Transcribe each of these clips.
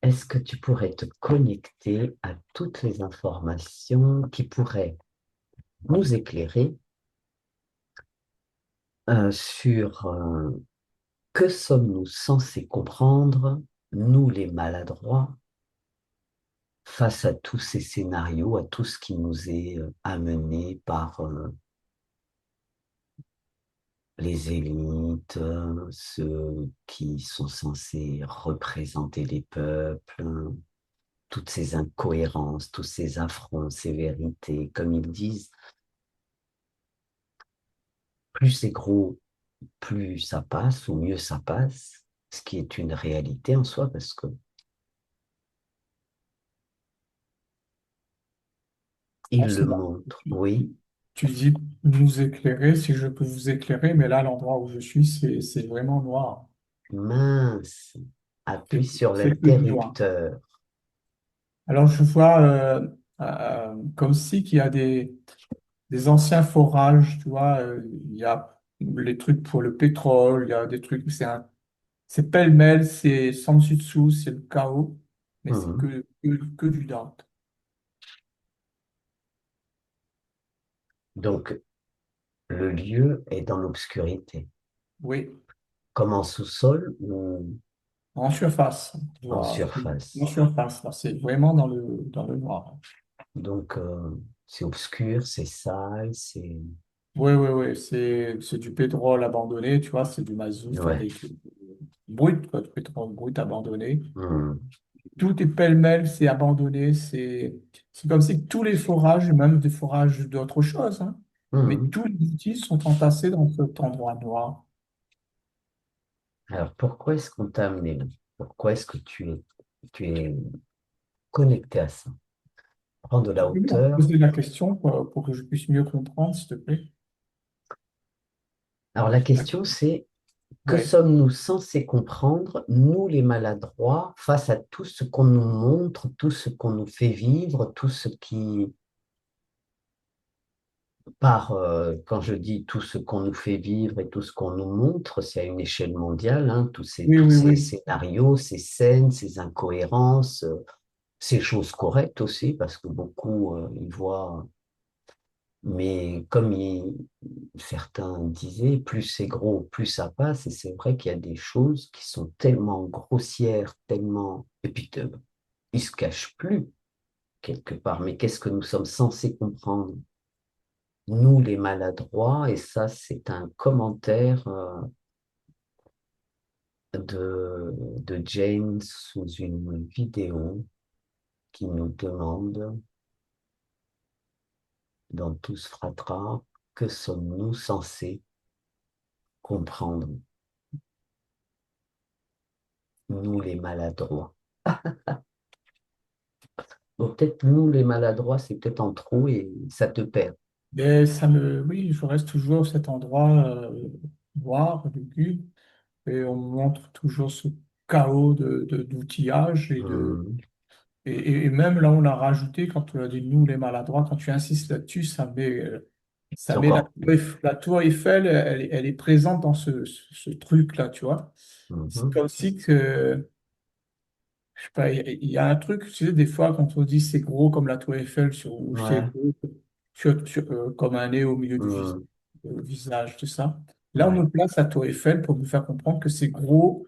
est-ce que tu pourrais te connecter à toutes les informations qui pourraient nous éclairer sur que sommes-nous censés comprendre, nous les maladroits, face à tous ces scénarios, à tout ce qui nous est amené par les élites, ceux qui sont censés représenter les peuples, toutes ces incohérences, tous ces affronts, ces vérités, comme ils disent, plus c'est gros, plus ça passe ou mieux ça passe, ce qui est une réalité en soi parce que Bon, ils c'est le bon. montrent. Oui, Tu dis nous éclairer, si je peux vous éclairer, mais là, l'endroit où je suis, c'est vraiment noir. mince, C'est appuie sur c'est que du noir. l'interrupteur. Alors, je vois comme si qu'il y a des anciens forages, tu vois, il y a les trucs pour le pétrole, il y a des trucs, c'est pêle-mêle, c'est sans dessus dessous, c'est le chaos, mais c'est Mhm. que du dark. Donc, le lieu est dans l'obscurité, Oui, comme en sous-sol ou en surface, tu en vois, en surface. surface, là, c'est vraiment dans le noir. Donc, c'est obscur, c'est sale, c'est... Oui, oui, oui, c'est du pétrole abandonné, tu vois, c'est du mazout, enfin, Ouais. brut, quoi, du pétrole brut abandonné. Mhm. Tout est pêle-mêle, c'est abandonné, c'est comme si tous les forages, même des forages d'autres choses, hein, mais Mhm. tous les outils sont entassés dans cet endroit noir. Alors, pourquoi est-ce qu'on t'a amené là? Pourquoi est-ce que tu es connecté à ça? Prends de Tu la peux me hauteur. poser la question pour que je puisse mieux comprendre, s'il te plaît? Alors, la question, c'est que Oui. sommes-nous censés comprendre, nous les maladroits, face à tout ce qu'on nous montre, tout ce qu'on nous fait vivre, tout ce qui, quand je dis tout ce qu'on nous fait vivre et tout ce qu'on nous montre, c'est à une échelle mondiale, hein, Oui, tous oui, ces oui. scénarios, ces scènes, ces incohérences, ces choses correctes aussi, parce que beaucoup y voient, mais certains disaient, plus c'est gros, plus ça passe, et c'est vrai qu'il y a des choses qui sont tellement grossières, tellement... Et puis, ils se cachent plus, quelque part, mais qu'est-ce que nous sommes censés comprendre? Nous, les maladroits, et ça, c'est un commentaire de James sous une vidéo qui nous demande, dans Tous fratras, que sommes-nous censés comprendre, nous, les maladroits? Bon, peut-être nous, les maladroits, c'est peut-être en trop et ça te perd. Et oui, je reste toujours cet endroit noir, lugubre, et on me montre toujours ce chaos d'outillage Hum, et même là, on a rajouté, quand tu as dit nous, les maladroits, quand tu insistes là-dessus, c'est ça met encore pire. La tour Eiffel, elle est présente dans ce truc-là, tu vois. C'est Mhm. comme si que, je sais pas, il y a un truc, tu sais, des fois, quand on dit c'est gros comme la tour Eiffel, ou c'est Ouais. gros comme un nez au milieu du Hum, visage, tout ça. Là, on ouais. me place la tour Eiffel pour me faire comprendre que c'est gros.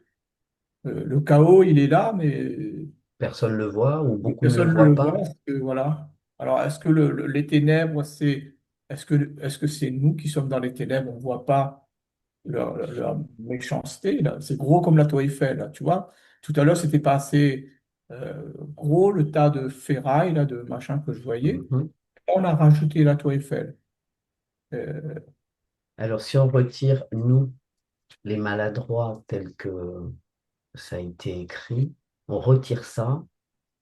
Le chaos, il est là, mais Personne ne le voit ou beaucoup ne le personne ne le voient voit. pas. Voilà. Alors, est-ce que les ténèbres, est-ce que c'est nous qui sommes dans les ténèbres, on ne voit pas leur méchanceté, là. C'est gros comme la tour Eiffel, là, tu vois. Tout à l'heure, c'était pas assez gros, le tas de ferraille, là, de machin que je voyais. Mhm. On a rajouté la tour Eiffel. Euh, Alors, si on retire nous, les maladroits, tels que ça a été écrit, on retire ça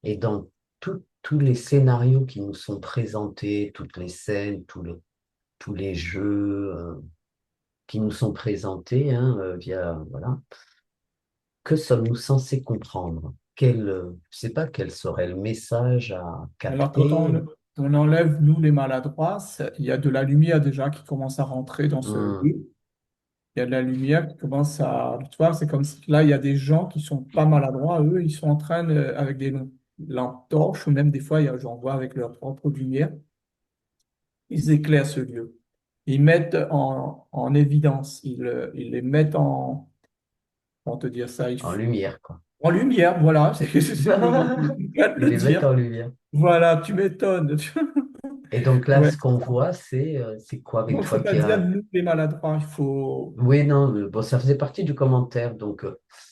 et dans tous les scénarios qui nous sont présentés, toutes les scènes, tous les jeux qui nous sont présentés hein, via, voilà, que sommes-nous censés comprendre? Je sais pas quel serait le message à alors, capter. on enlève, nous, les maladroits, il y a de la lumière déjà qui commence à rentrer dans ce Hmm, lieu. il y a de la lumière qui commence à... Tu vois, c'est comme si là, il y a des gens qui sont pas maladroits. Eux, ils sont en train, avec des lampes torches, ou même des fois, j'en vois avec leur propre lumière, ils éclairent ce lieu. Ils mettent en évidence, ils les mettent en... Comment te dire ça? en lumière, quoi. En lumière, voilà, c'est le mot que je viens de Ils le les mettent dire. en lumière. Voilà, tu m'étonnes. Et donc là, Ouais, ce qu'on voit, c'est quoi avec non, il ne faut toi pas qui dire a... nous les maladroits. Il faut. Oui, non, bon, ça faisait partie du commentaire. Donc,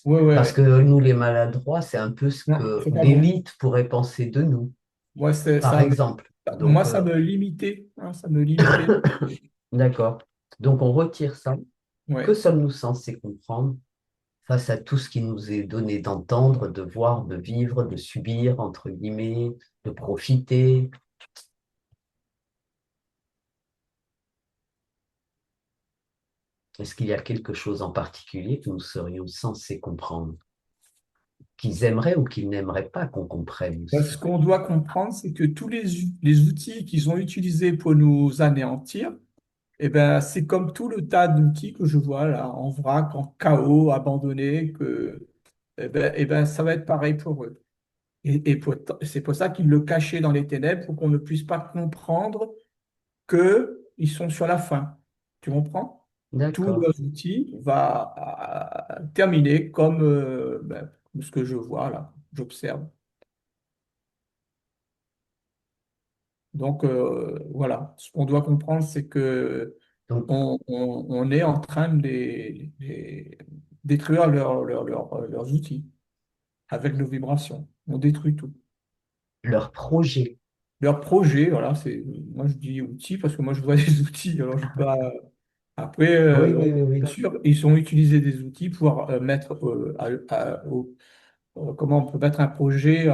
Ouais, ouais, parce que ouais. nous, les maladroits, c'est un peu ce Non, que c'est pas bon. l'élite pourrait penser de nous, Moi, par exemple. moi, Donc, ça me limitait. Hein, ça me limitait. d'accord. Donc, on retire ça. Que Ouais. sommes-nous censés comprendre face à tout ce qui nous est donné d'entendre, de voir, de vivre, de subir, entre guillemets, de profiter? Est-ce qu'il y a quelque chose en particulier que nous serions censés comprendre, qu'ils aimeraient ou qu'ils n'aimeraient pas qu'on comprenne Ce aussi? qu'on doit comprendre, c'est que tous les outils qu'ils ont utilisés pour nous anéantir, eh ben, c'est comme tout le tas d'outils que je vois là, en vrac, en chaos, abandonnés, eh ben, ça va être pareil pour eux. C'est pour ça qu'ils le cachaient dans les ténèbres, pour qu'on ne puisse pas comprendre qu'ils sont sur la fin. Tu comprends? Tous D'accord. leurs outils va terminer comme ben, ce que je vois là, j'observe. Donc voilà, ce qu'on doit comprendre, c'est que Donc, on est en train de détruire leurs outils avec nos vibrations. On détruit tout. leur projet. Leur projet, voilà, moi je dis outils parce que moi je vois des outils, alors je peux pas. Après, Oui, oui, oui, bien oui. sûr, ils ont utilisé des outils pour mettre, comment on peut mettre un projet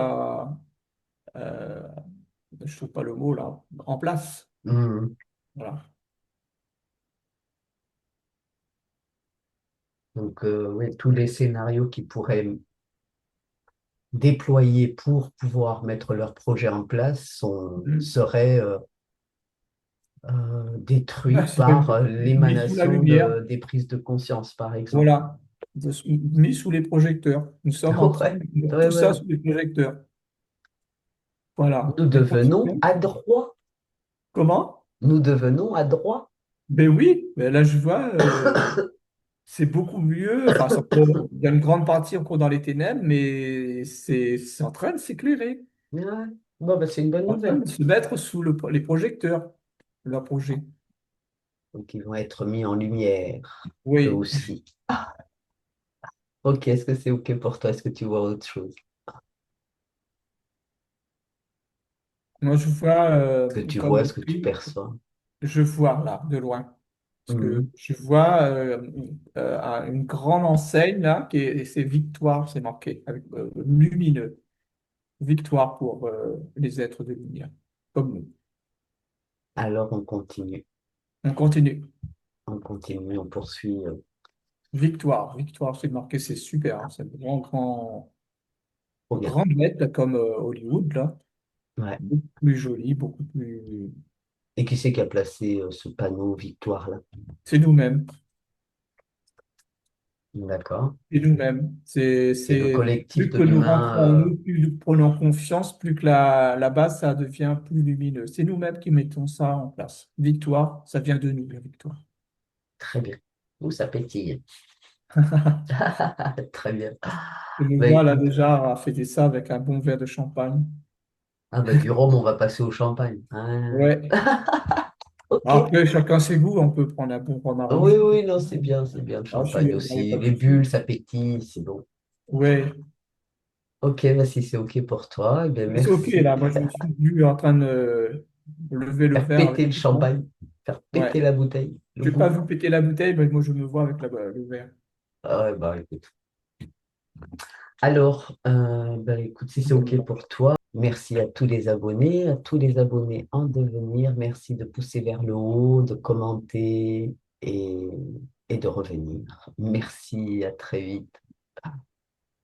euh, je trouve pas le mot là, en place. Mhm. Voilà. Donc, oui, tous les scénarios qui pourraient déployer pour pouvoir mettre leur projet en place Mhm. seraient détruits Ouais, c'est par mis sous la l'émanation lumière, des prises de conscience, par exemple. voilà, mis sous les projecteurs. Nous sommes en train Ouais, de mettre ouais, tout ça ouais. sous les projecteurs. Voilà. Nous Les devenons projecteurs. adroits. Comment? Nous devenons adroits. Ben oui, ben là je vois, c'est beaucoup mieux. Enfin, il y a une grande partie encore dans les ténèbres, mais c'est en train de s'éclairer, Ouais. Bon, bah, c'est une bonne en train nouvelle. de se mettre sous les projecteurs, leur projet. Donc, ils vont être mis en lumière, eux Oui, aussi. Ok, est-ce que c'est ok pour toi? Est-ce que tu vois autre chose? moi je vois Est-ce que tu vois, comme est-ce que tu prix, perçois? je vois là, de loin. Parce que Mhm. je vois une grande enseigne là, et c'est Victoire, c'est marqué, avec lumineux. Victoire pour les êtres de lumière, comme nous. Alors, on continue. On continue. On continue, on poursuit. Victoire, Victoire, c'est marqué, c'est super. Hein, c'est un Trop bien. grand lettre là, comme Hollywood, là. Ouais. Beaucoup plus joli, beaucoup plus. Et qui c'est qui a placé ce panneau victoire là? C'est nous-mêmes. D'accord. C'est nous-mêmes. C'est le collectif Plus de que nous rentrons en l'humain. nous, plus nous prenons confiance, plus que la base, ça devient plus lumineux. C'est nous-mêmes qui mettons ça en place. Victoire, ça vient de nous, la victoire. Très bien. Où ça pétille. Très bien. Je me Bah vois là écoute, déjà à fêter ça avec un bon verre de champagne. ah bah, du rhum, on va passer au champagne. Ah. Ouais. Ok. Après, chacun ses goûts. On peut prendre un bon rhum Oui, arrangé. oui, non, c'est bien le Ah, champagne il n'y a aussi. pas de Les souci. bulles, ça pétille, c'est bon. Ouais. Ok, bah si c'est ok pour toi, eh bien C'est OK merci. là. Moi, je me suis vu en train de lever le Faire verre avec péter le tout le monde. champagne, faire Ouais. péter la bouteille, le Je n'ai pas bout. vu péter la bouteille, mais moi, je me vois avec le verre. Ah ouais, bah écoute. Alors, bah, écoute, si c'est OK pour toi, merci à tous les abonnés en devenir. Merci de pousser vers le haut, de commenter et, et de revenir. Merci, à très vite.